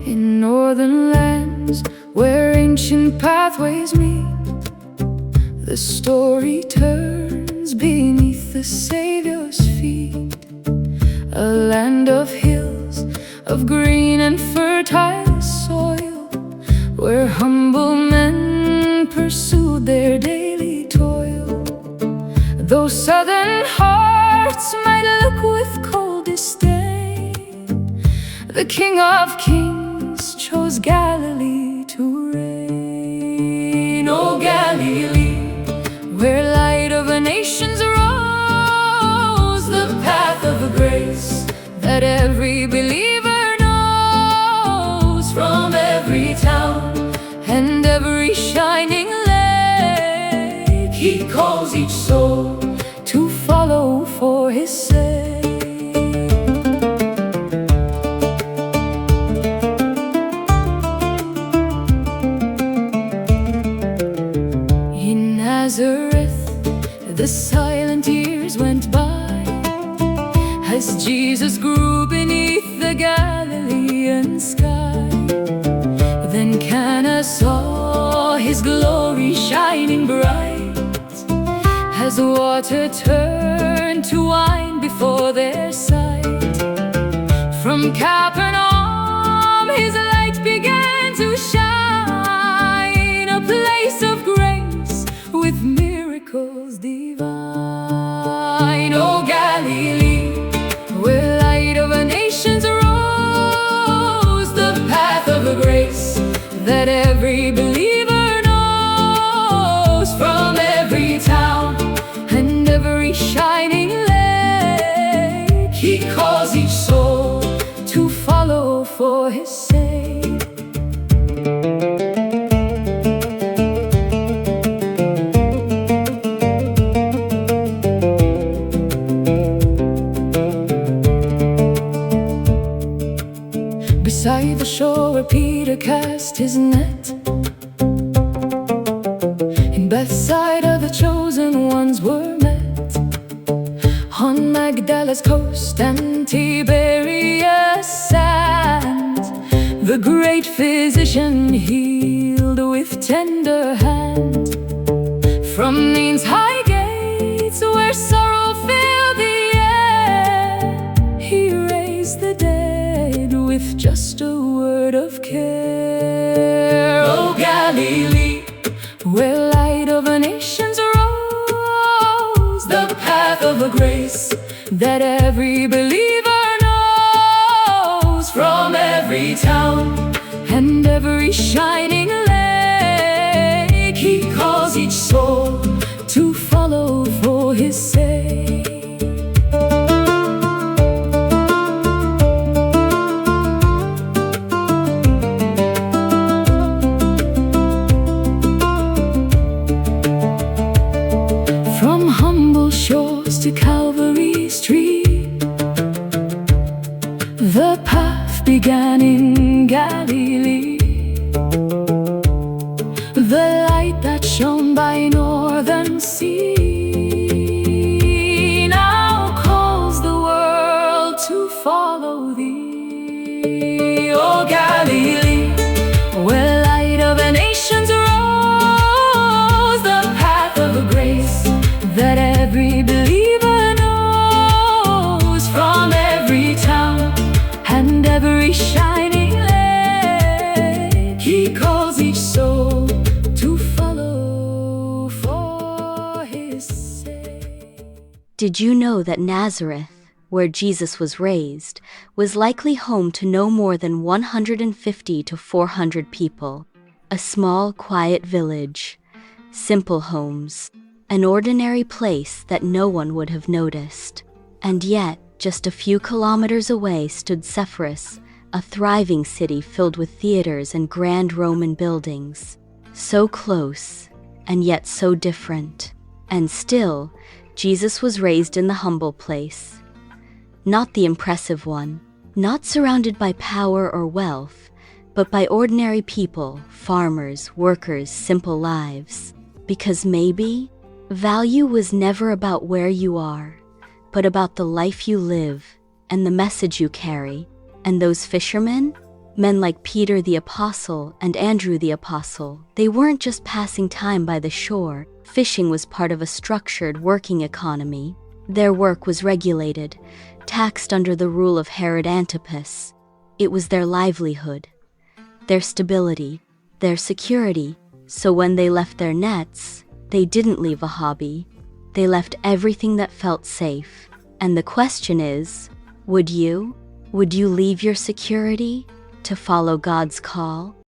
In northern lands where ancient pathways meet, the story turns beneath the Savior's feet. A land of hills, of green and fertile soil, where humble men pursued their daily toil. Though southern hearts might look with cold disdain, the King of Kings chose Galilee to reign. Oh, Galilee, where light of a nation's rose, the path of grace that every believer knows. From every town and every shining lake, He calls each soul to follow for His sake. In Nazareth, the silent years went by, as Jesus grew beneath the Galilean sky. Then Cana saw His glory shining bright, as water turned to wine before their sight. From Capernaum His light began to shine, a place of grace with miracles divine. Oh, Galilee, where light of a nation's rose, the path of grace that every believer knows. From every town and every shining lake, He calls each soul to follow for His sake. Beside the shore where Peter cast his net, in Bethsaida the chosen ones were met. On Magdala's coast and Tiberias sand, the great physician healed with tender hand. From Nain's high gates where sorrow filled the air, He raised the dead with just a word of care. Oh, Galilee, where light of a nation's rose, the path of a grace that every believer knows. From every town and every shining lake, He calls each soul to follow for His sake. From humble shores to Calvary Street, the path began in Galilee. The light that shone by northern sea now calls the world to follow Thee. Oh, Galilee, where light of a nation's rose, the path of grace that every believer knows. From every town and every shining lake, He calls each soul to follow for His sake. Did you know that Nazareth, where Jesus was raised, was likely home to no more than 150 to 400 people? A small, quiet village, simple homes, an ordinary place that no one would have noticed. And yet, just a few kilometers away stood Sepphoris, a thriving city filled with theaters and grand Roman buildings. So close, and yet so different. And still, Jesus was raised in the humble place. Not the impressive one, not surrounded by power or wealth, but by ordinary people, farmers, workers, simple lives. Because maybe value was never about where you are, but about the life you live and the message you carry. And those fishermen? Men like Peter the Apostle and Andrew the Apostle, they weren't just passing time by the shore. Fishing was part of a structured working economy. Their work was regulated, taxed under the rule of Herod Antipas. It was their livelihood, their stability, their security. So when they left their nets, they didn't leave a hobby. They left everything that felt safe. And the question is, would you? Would you leave your security to follow God's call?